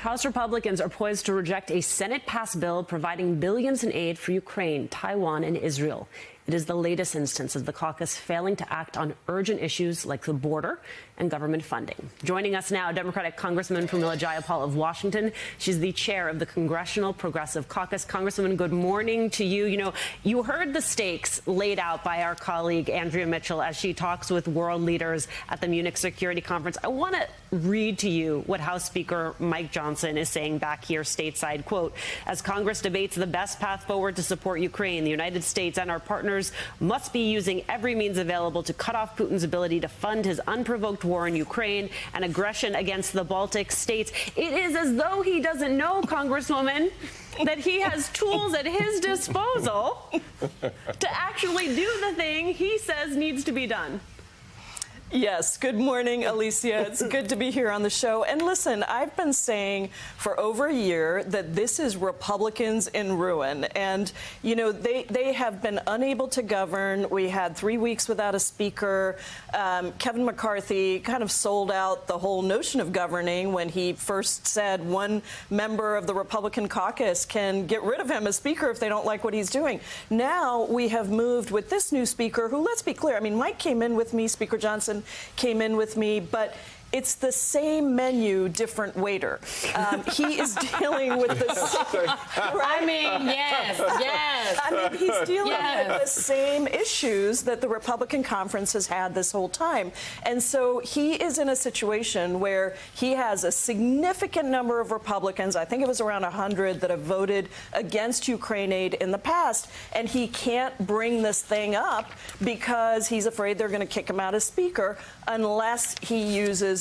House Republicans are poised to reject a Senate-passed bill providing billions in aid for Ukraine, Taiwan, and Israel. It is the latest instance of the caucus failing to act on urgent issues like the border and government funding. Joining us now, Democratic Congresswoman Pramila Jayapal of Washington. She's the chair of the Congressional Progressive Caucus. Congresswoman, good morning to you. You know, you heard the stakes laid out by our colleague Andrea Mitchell as she talks with world leaders at the Munich Security Conference. I want to read to you what House Speaker Mike Johnson is saying back here stateside. Quote, as Congress debates the best path forward to support Ukraine, the United States and our partners must be using every means available to cut off Putin's ability to fund his unprovoked war in Ukraine and aggression against the Baltic states. It is as though he doesn't know, Congresswoman, that he has tools at his disposal to actually do the thing he says needs to be done. Yes. Good morning, Alicia. It's good to be here on the show. And listen, I've been saying for over a year that this is Republicans in ruin. And, you know, they have been unable to govern. We had 3 weeks without a speaker. Kevin McCarthy kind of sold out the whole notion of governing when he first said one member of the Republican caucus can get rid of him as speaker if they don't like what he's doing. Now we have moved with this new speaker who, let's be clear, I mean, Mike came in with me, Speaker Johnson came in with me, but it's the same menu, different waiter. He is dealing with the same, I mean, yes. I mean, he's dealing with the same issues that the Republican conference has had this whole time. And so he is in a situation where he has a significant number of Republicans, I think it was around 100, that have voted against Ukraine aid in the past. And he can't bring this thing up because he's afraid they're going to kick him out as speaker unless he uses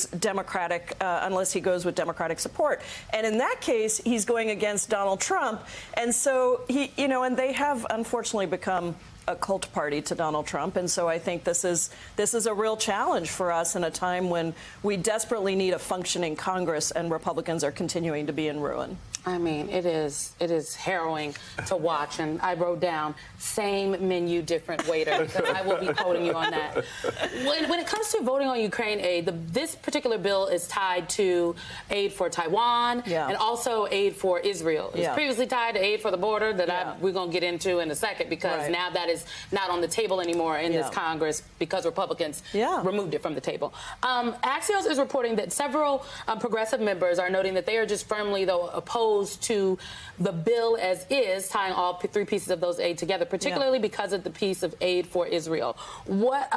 unless he goes with Democratic support. And in that case, he's going against Donald Trump. And so he, you know, and they have unfortunately become a cult party to Donald Trump. And so I think this is a real challenge for us in a time when we desperately need a functioning Congress and Republicans are continuing to be in ruin. I mean, it is harrowing to watch. And I wrote down same menu, different waiter, because I will be quoting you on that. When it comes to voting on Ukraine aid, this particular bill is tied to aid for Taiwan and also aid for Israel. It was previously tied to aid for the border that we're going to get into in a second, because now that is not on the table anymore in this Congress because Republicans removed it from the table. Axios is reporting that several progressive members are noting that they are just firmly, though, opposed to the bill as is, tying all three pieces of those aid together, particularly because of the piece of aid for Israel. What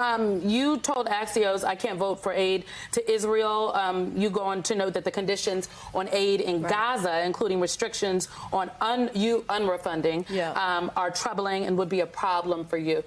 you told Axios, I can't vote for aid to Israel. You go on to note that the conditions on aid in Gaza, including restrictions on UNRWA funding, are troubling and would be a problem for you.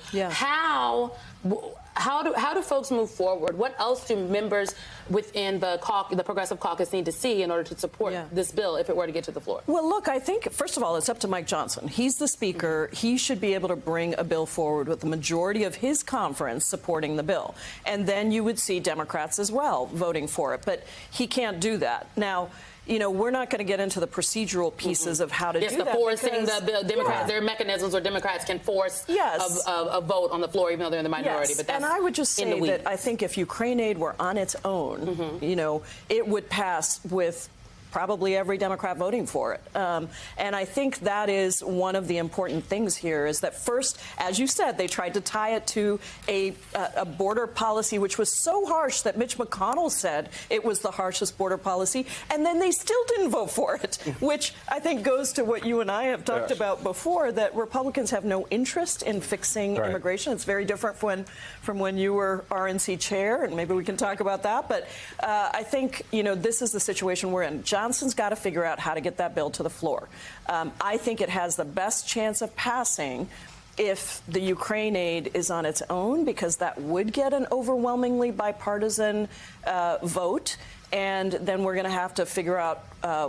How do folks move forward? What else do members within the Progressive Caucus need to see in order to support this bill if it were to get to the floor? Well, look, I think, first of all, it's up to Mike Johnson. He's the speaker. He should be able to bring a bill forward with the majority of his conference supporting the bill. And then you would see Democrats as well voting for it. But he can't do that. Now, you know, we're not going to get into the procedural pieces of how to do that. Forcing the Democrats, there are mechanisms where Democrats can force a vote on the floor, even though they're in the minority. But that's and I would just say that I think if Ukraine aid were on its own, you know, it would pass with probably every Democrat voting for it. And I think that is one of the important things here is that first, as you said, they tried to tie it to a border policy, which was so harsh that Mitch McConnell said it was the harshest border policy. And then they still didn't vote for it, which I think goes to what you and I have talked about before, that Republicans have no interest in fixing immigration. It's very different from when you were RNC chair, and maybe we can talk about that. But I think, you know, this is the situation we're in. Johnson's got to figure out how to get that bill to the floor. I think it has the best chance of passing if the Ukraine aid is on its own, because that would get an overwhelmingly bipartisan vote. And then we're going to have to figure out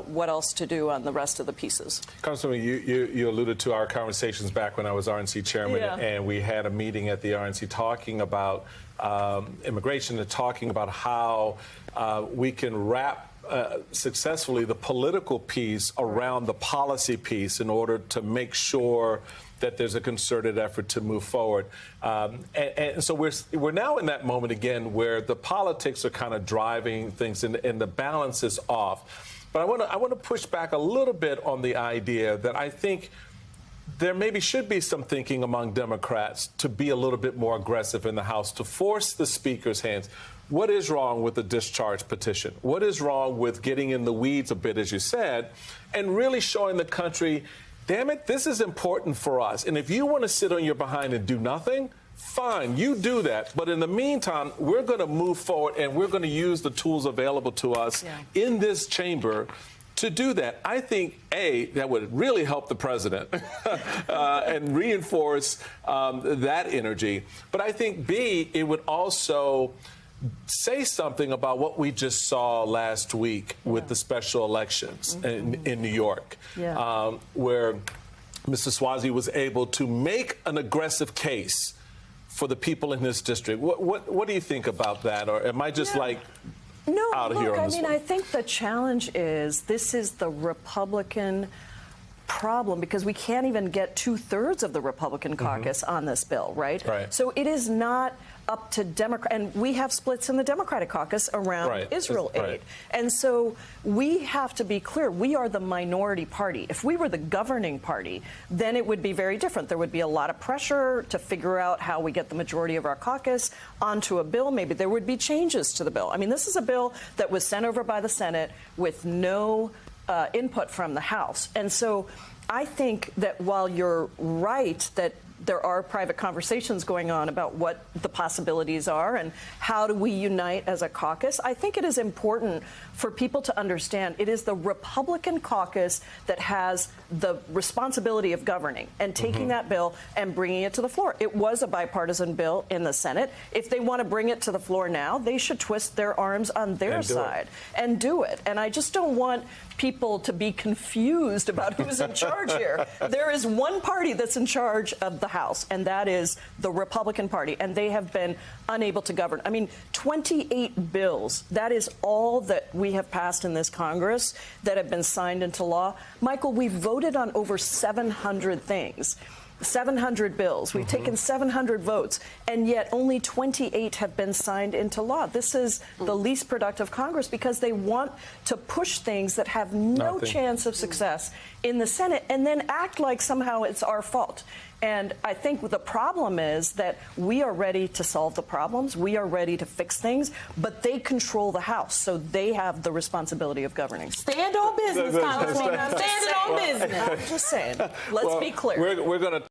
what else to do on the rest of the pieces. Congresswoman, you alluded to our conversations back when I was RNC chairman, and we had a meeting at the RNC talking about immigration and talking about how we can wrap successfully the political piece around the policy piece in order to make sure that there's a concerted effort to move forward. And so we're now in that moment again where the politics are kind of driving things and the balance is off. But I want to push back a little bit on the idea that I think there maybe should be some thinking among Democrats to be a little bit more aggressive in the House, to force the Speaker's hands. What is wrong with the discharge petition? What is wrong with getting in the weeds a bit, as you said, and really showing the country, damn it, this is important for us. And if you want to sit on your behind and do nothing, fine, you do that. But in the meantime, we're going to move forward and we're going to use the tools available to us in this chamber to do that. I think, A, that would really help the president and reinforce that energy. But I think, B, it would also say something about what we just saw last week with the special elections in New York, where Mr. Suozzi was able to make an aggressive case for the people in this district. What do you think about that? Or am I just out of here on this one? I think the challenge is this is the Republican problem because we can't even get 2/3 of the Republican caucus on this bill, right? So it is not up to Democrat, and we have splits in the Democratic caucus around Israel aid. And so we have to be clear, we are the minority party. If we were the governing party, then it would be very different. There would be a lot of pressure to figure out how we get the majority of our caucus onto a bill. Maybe there would be changes to the bill. I mean, this is a bill that was sent over by the Senate with no input from the House. And so I think that while you're right that there are private conversations going on about what the possibilities are and how do we unite as a caucus, I think it is important for people to understand it is the Republican caucus that has the responsibility of governing and taking that bill and bringing it to the floor. It was a bipartisan bill in the Senate. If they want to bring it to the floor now, they should twist their arms on their side and do it. And I just don't want people to be confused about who's in charge here. There is one party that's in charge of the House, and that is the Republican Party, and they have been unable to govern. I mean, 28 bills, that is all that we have passed in this Congress that have been signed into law. Michael, we voted on over 700 things. 700 bills. We've taken 700 votes, and yet only 28 have been signed into law. This is the least productive Congress because they want to push things that have no chance of success in the Senate and then act like somehow it's our fault. And I think the problem is that we are ready to solve the problems. We are ready to fix things, but they control the House, so they have the responsibility of governing. Stand on business, Congresswoman. Stand on business. I'm just saying. Let's be clear. We're going to